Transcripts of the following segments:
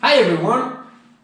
Hi everyone!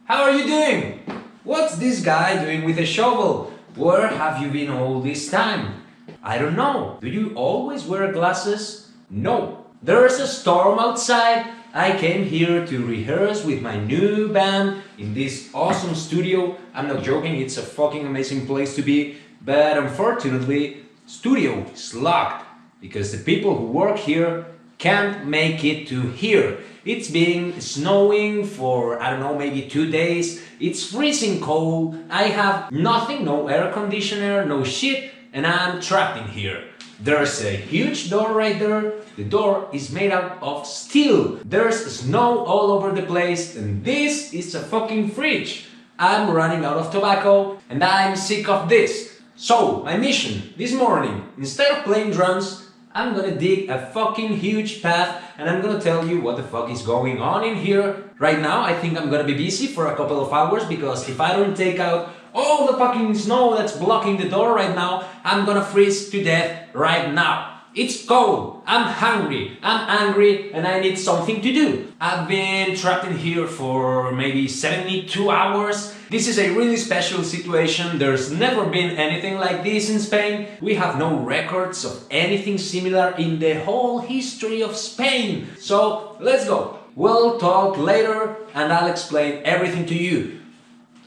How are you doing? What's this guy doing with a shovel? Where have you been all this time? I don't know. Do you always wear glasses? No. There's a storm outside. I came here to rehearse with my new band in this awesome studio. I'm not joking, it's a fucking amazing place to be. But unfortunately, studio is locked because the people who work here can't make it to here. It's been snowing for, I don't know, maybe 2 days. It's freezing cold. I have nothing, no air conditioner, no shit, and I'm trapped in here. There's a huge door right there. The door is made out of steel. There's snow all over the place, and this is a fucking fridge. I'm running out of tobacco, and I'm sick of this. So, my mission this morning, instead of playing drums, I'm gonna dig a fucking huge path and I'm gonna tell you what the fuck is going on in here. Right now, I think I'm gonna be busy for a couple of hours because if I don't take out all the fucking snow that's blocking the door right now, I'm gonna freeze to death right now. It's cold, I'm hungry, I'm angry, and I need something to do. I've been trapped in here for maybe 72 hours. This is a really special situation. There's never been anything like this in Spain. We have no records of anything similar in the whole history of Spain. So, let's go. We'll talk later and I'll explain everything to you.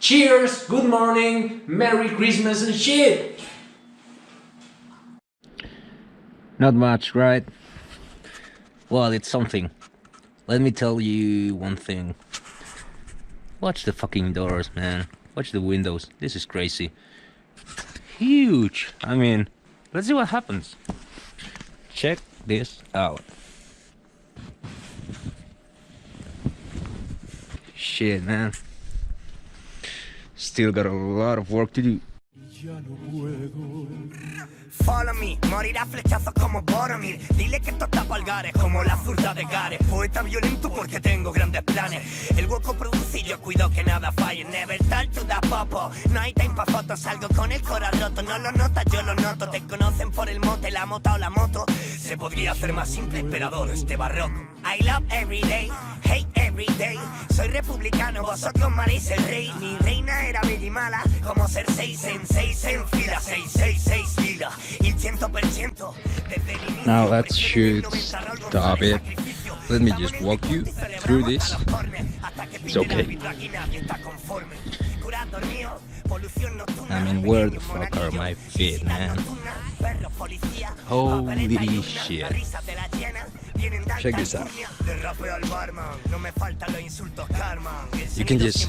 Cheers, good morning, Merry Christmas and shit! Not much, right? Well, it's something. Let me tell you one thing. Watch the fucking doors, man. Watch the windows. This is crazy. Huge! I mean, let's see what happens. Check this out. Shit, man. Still got a lot of work to do. Follow me, morirá flechazo como Boromir. Dile que esto está palgares como la zurda de Gares. Poeta violento porque tengo grandes planes. El hueco produce y yo cuido que nada falle. Never tell to the popo. No hay time pa' fotos, salgo con el corazón roto. No lo notas, yo lo noto. Te conocen por el mote, la mota o la moto. Se podría hacer más simple, pero adoro este barroco. I love every day, hate every day. Soy republicano, vosotros maréis el rey. Mi reina era bella y mala, como ser 6 en fila. 6 lila. Now let's shoot stop it. Let me just walk you through this. It's okay. I mean, where the fuck are my feet, man? Holy shit. Check this out. You can just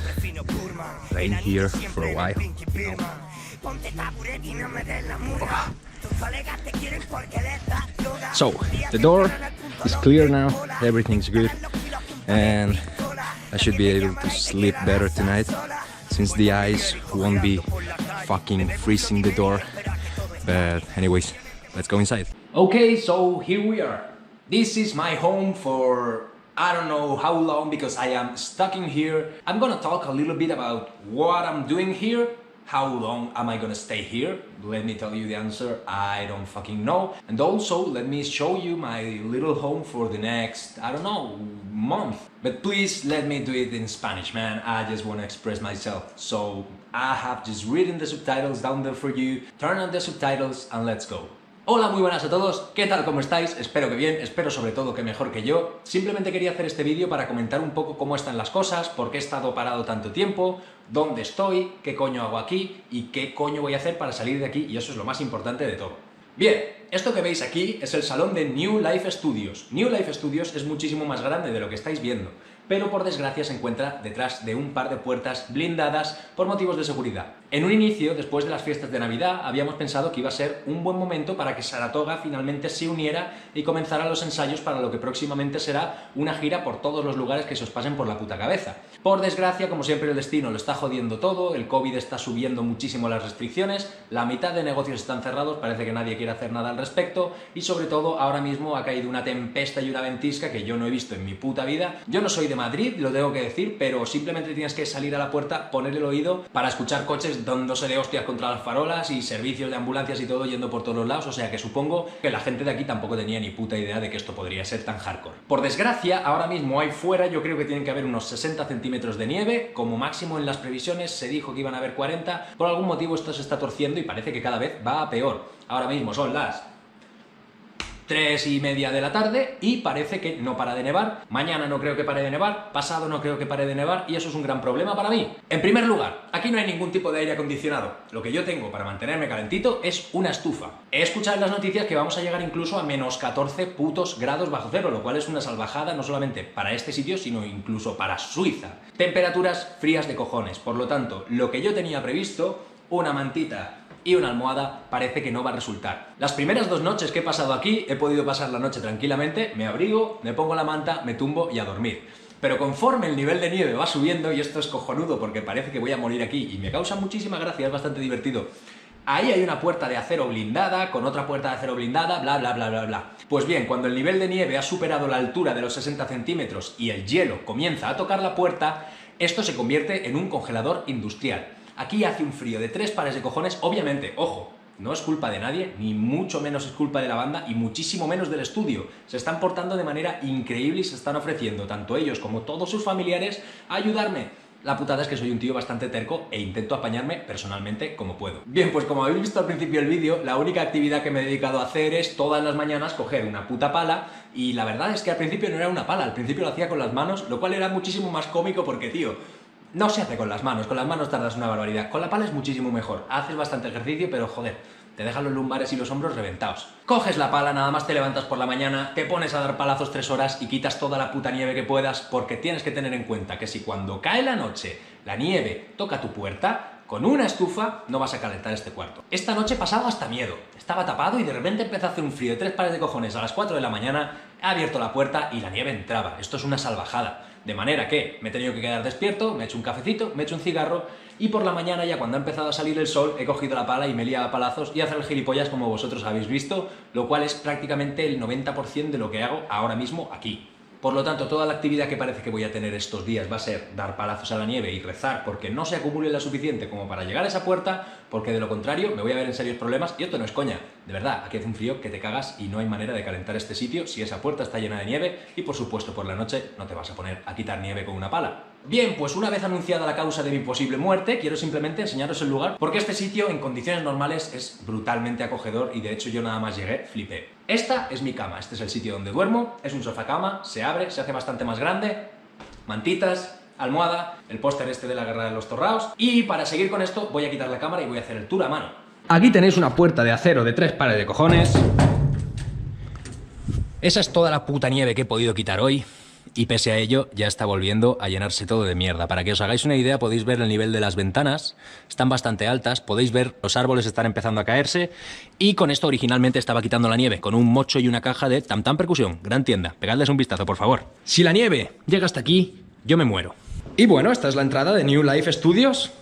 lay in here for a while. So, the door is clear now, everything's good, and I should be able to sleep better tonight, since the ice won't be fucking freezing the door. But anyways, let's go inside. Okay, so here we are. This is my home for I don't know how long because I am stuck in here. I'm gonna talk a little bit about what I'm doing here. How long am I gonna stay here? Let me tell you the answer, I don't fucking know. And also, let me show you my little home for the next, I don't know, month. But please let me do it in Spanish, man. I just wanna express myself. So, I have just written the subtitles down there for you. Turn on the subtitles and let's go. Hola, muy buenas a todos, ¿qué tal? ¿Cómo estáis? Espero que bien, espero sobre todo que mejor que yo. Simplemente quería hacer este vídeo para comentar un poco cómo están las cosas, por qué he estado parado tanto tiempo, dónde estoy, qué coño hago aquí y qué coño voy a hacer para salir de aquí, y eso es lo más importante de todo. Bien, esto que veis aquí es el salón de New Life Studios. New Life Studios es muchísimo más grande de lo que estáis viendo, pero por desgracia se encuentra detrás de un par de puertas blindadas por motivos de seguridad. En un inicio, después de las fiestas de Navidad, habíamos pensado que iba a ser un buen momento para que Saratoga finalmente se uniera y comenzara los ensayos para lo que próximamente será una gira por todos los lugares que se os pasen por la puta cabeza. Por desgracia, como siempre, el destino lo está jodiendo todo, el COVID está subiendo muchísimo las restricciones, la mitad de negocios están cerrados, parece que nadie quiere hacer nada al respecto y sobre todo ahora mismo ha caído una tempesta y una ventisca que yo no he visto en mi puta vida. Yo no soy de Madrid, lo tengo que decir, pero simplemente tienes que salir a la puerta, poner el oído para escuchar coches dándose de hostias contra las farolas y servicios de ambulancias y todo yendo por todos los lados, o sea que supongo que la gente de aquí tampoco tenía ni puta idea de que esto podría ser tan hardcore. Por desgracia, ahora mismo ahí fuera yo creo que tienen que haber unos 60 centímetros de nieve, como máximo en las previsiones se dijo que iban a haber 40, por algún motivo esto se está torciendo y parece que cada vez va a peor. Ahora mismo son las 3:30 de la tarde y parece que no para de nevar. Mañana no creo que pare de nevar, pasado no creo que pare de nevar y eso es un gran problema para mí. En primer lugar, aquí no hay ningún tipo de aire acondicionado. Lo que yo tengo para mantenerme calentito es una estufa. He escuchado en las noticias que vamos a llegar incluso a menos 14 putos grados bajo cero, lo cual es una salvajada no solamente para este sitio, sino incluso para Suiza. Temperaturas frías de cojones. Por lo tanto, lo que yo tenía previsto, una mantita y una almohada, parece que no va a resultar. Las primeras 2 noches que he pasado aquí, he podido pasar la noche tranquilamente, me abrigo, me pongo la manta, me tumbo y a dormir. Pero conforme el nivel de nieve va subiendo, y esto es cojonudo porque parece que voy a morir aquí y me causa muchísima gracia, es bastante divertido. Ahí hay una puerta de acero blindada, con otra puerta de acero blindada, bla bla bla bla bla. Pues bien, cuando el nivel de nieve ha superado la altura de los 60 centímetros y el hielo comienza a tocar la puerta, esto se convierte en un congelador industrial. Aquí hace un frío de 3 pares de cojones, obviamente, ojo, no es culpa de nadie, ni mucho menos es culpa de la banda y muchísimo menos del estudio. Se están portando de manera increíble y se están ofreciendo, tanto ellos como todos sus familiares, a ayudarme. La putada es que soy un tío bastante terco e intento apañarme personalmente como puedo. Bien, pues como habéis visto al principio del vídeo, la única actividad que me he dedicado a hacer es todas las mañanas coger una puta pala y la verdad es que al principio no era una pala, al principio lo hacía con las manos, lo cual era muchísimo más cómico porque, tío, no se hace con las manos tardas una barbaridad, con la pala es muchísimo mejor, haces bastante ejercicio, pero joder, te dejan los lumbares y los hombros reventados. Coges la pala, nada más te levantas por la mañana, te pones a dar palazos 3 horas y quitas toda la puta nieve que puedas, porque tienes que tener en cuenta que si cuando cae la noche la nieve toca tu puerta, con una estufa no vas a calentar este cuarto. Esta noche he pasado hasta miedo, estaba tapado y de repente empezó a hacer un frío de 3 pares de cojones a las 4 de la mañana, he abierto la puerta y la nieve entraba, esto es una salvajada. De manera que me he tenido que quedar despierto, me he hecho un cafecito, me he hecho un cigarro y por la mañana ya cuando ha empezado a salir el sol he cogido la pala y me he liado a palazos y a hacer el gilipollas como vosotros habéis visto, lo cual es prácticamente el 90% de lo que hago ahora mismo aquí. Por lo tanto, toda la actividad que parece que voy a tener estos días va a ser dar palazos a la nieve y rezar porque no se acumule la suficiente como para llegar a esa puerta, porque de lo contrario me voy a ver en serios problemas y esto no es coña. De verdad, aquí hace un frío que te cagas y no hay manera de calentar este sitio si esa puerta está llena de nieve y por supuesto por la noche no te vas a poner a quitar nieve con una pala. Bien, pues una vez anunciada la causa de mi posible muerte, quiero simplemente enseñaros el lugar porque este sitio en condiciones normales es brutalmente acogedor y de hecho yo nada más llegué, flipé. Esta es mi cama, este es el sitio donde duermo, es un sofá cama, se abre, se hace bastante más grande, mantitas, almohada, el póster este de la Guerra de los Torraos y para seguir con esto voy a quitar la cámara y voy a hacer el tour a mano. Aquí tenéis una puerta de acero de 3 pares de cojones. Esa es toda la puta nieve que he podido quitar hoy. Y pese a ello, ya está volviendo a llenarse todo de mierda. Para que os hagáis una idea, podéis ver el nivel de las ventanas. Están bastante altas, podéis ver los árboles están empezando a caerse. Y con esto originalmente estaba quitando la nieve, con un mocho y una caja de Tam Tam Percusión. Gran tienda, pegadles un vistazo, por favor. Si la nieve llega hasta aquí, yo me muero. Y bueno, esta es la entrada de New Life Studios.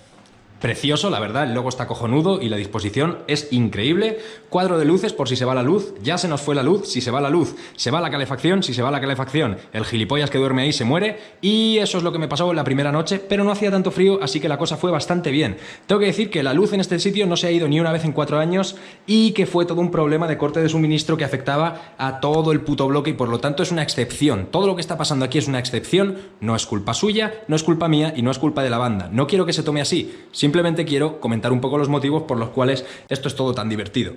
Precioso, la verdad, el logo está cojonudo y la disposición es increíble. Cuadro de luces por si se va la luz, ya se nos fue la luz, si se va la luz, se va la calefacción, si se va la calefacción, el gilipollas que duerme ahí se muere y eso es lo que me pasó en la primera noche, pero no hacía tanto frío, así que la cosa fue bastante bien. Tengo que decir que la luz en este sitio no se ha ido ni una vez en 4 años y que fue todo un problema de corte de suministro que afectaba a todo el puto bloque y por lo tanto es una excepción. Todo lo que está pasando aquí es una excepción, no es culpa suya, no es culpa mía y no es culpa de la banda. No quiero que se tome así. Simplemente quiero comentar un poco los motivos por los cuales esto es todo tan divertido.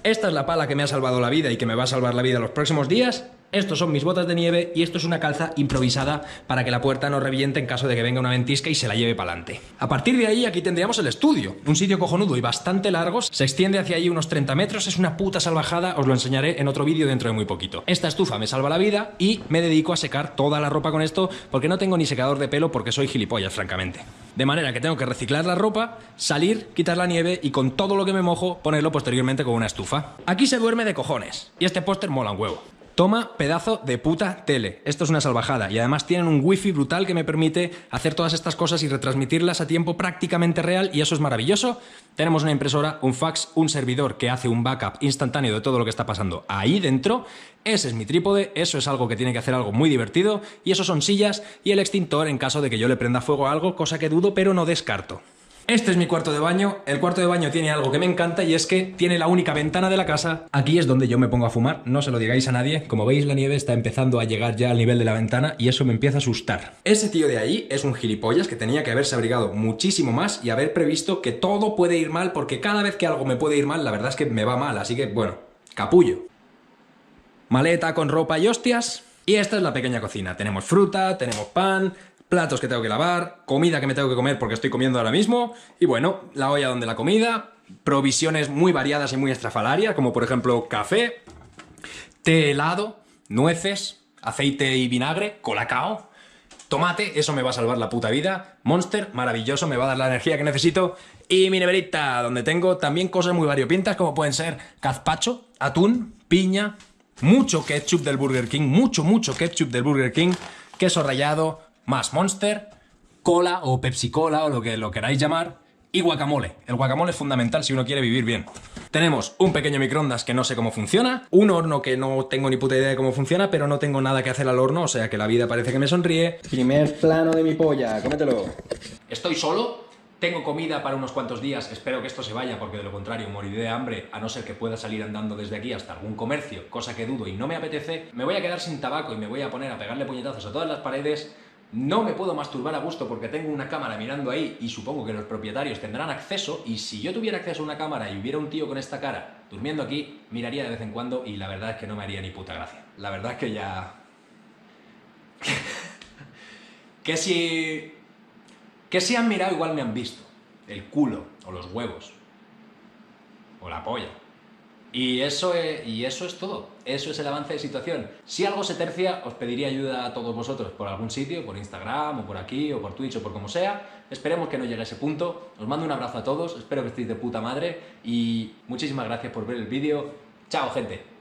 Esta es la pala que me ha salvado la vida y que me va a salvar la vida los próximos días. Estos son mis botas de nieve y esto es una calza improvisada para que la puerta no reviente en caso de que venga una ventisca y se la lleve para adelante. A partir de ahí aquí tendríamos el estudio, un sitio cojonudo y bastante largo, se extiende hacia allí unos 30 metros, es una puta salvajada, os lo enseñaré en otro vídeo dentro de muy poquito. Esta estufa me salva la vida y me dedico a secar toda la ropa con esto porque no tengo ni secador de pelo porque soy gilipollas, francamente. De manera que tengo que reciclar la ropa, salir, quitar la nieve y con todo lo que me mojo ponerlo posteriormente con una estufa. Aquí se duerme de cojones y este póster mola un huevo. Toma pedazo de puta tele. Esto es una salvajada. Y además tienen un wifi brutal que me permite hacer todas estas cosas y retransmitirlas a tiempo prácticamente real, y eso es maravilloso. Tenemos una impresora, un fax, un servidor que hace un backup instantáneo de todo lo que está pasando ahí dentro. Ese es mi trípode, eso es algo que tiene que hacer algo muy divertido, y eso son sillas y el extintor en caso de que yo le prenda fuego a algo, cosa que dudo pero no descarto. Este es mi cuarto de baño. El cuarto de baño tiene algo que me encanta, y es que tiene la única ventana de la casa. Aquí es donde yo me pongo a fumar, no se lo digáis a nadie. Como veis, la nieve está empezando a llegar ya al nivel de la ventana y eso me empieza a asustar. Ese tío de ahí es un gilipollas que tenía que haberse abrigado muchísimo más y haber previsto que todo puede ir mal, porque cada vez que algo me puede ir mal, la verdad es que me va mal, así que bueno, capullo. Maleta con ropa y hostias. Y esta es la pequeña cocina. Tenemos fruta, tenemos pan, platos que tengo que lavar, comida que me tengo que comer porque estoy comiendo ahora mismo, y bueno, la olla donde la comida, provisiones muy variadas y muy estrafalarias, como por ejemplo café, té helado, nueces, aceite y vinagre, colacao, tomate, eso me va a salvar la puta vida, Monster, maravilloso, me va a dar la energía que necesito, y mi neverita, donde tengo también cosas muy variopintas, como pueden ser gazpacho, atún, piña, mucho ketchup del Burger King, mucho ketchup del Burger King, queso rallado, más Monster, cola o Pepsi Cola o lo que lo queráis llamar, y guacamole. El guacamole es fundamental si uno quiere vivir bien. Tenemos un pequeño microondas que no sé cómo funciona, un horno que no tengo ni puta idea de cómo funciona, pero no tengo nada que hacer al horno, o sea que la vida parece que me sonríe. Primer plano de mi polla, cómetelo. Estoy solo, tengo comida para unos cuantos días, espero que esto se vaya porque de lo contrario moriré de hambre, a no ser que pueda salir andando desde aquí hasta algún comercio, cosa que dudo y no me apetece. Me voy a quedar sin tabaco y me voy a poner a pegarle puñetazos a todas las paredes. No me puedo masturbar a gusto porque tengo una cámara mirando ahí y supongo que los propietarios tendrán acceso, y si yo tuviera acceso a una cámara y hubiera un tío con esta cara durmiendo aquí, miraría de vez en cuando y la verdad es que no me haría ni puta gracia. La verdad es que ya... que si han mirado igual me han visto. El culo, o los huevos, o la polla. Y eso es todo. Eso es el avance de situación. Si algo se tercia, os pediría ayuda a todos vosotros por algún sitio, por Instagram, o por aquí, o por Twitch, o por como sea. Esperemos que no llegue a ese punto. Os mando un abrazo a todos, espero que estéis de puta madre, y muchísimas gracias por ver el vídeo. Chao, gente.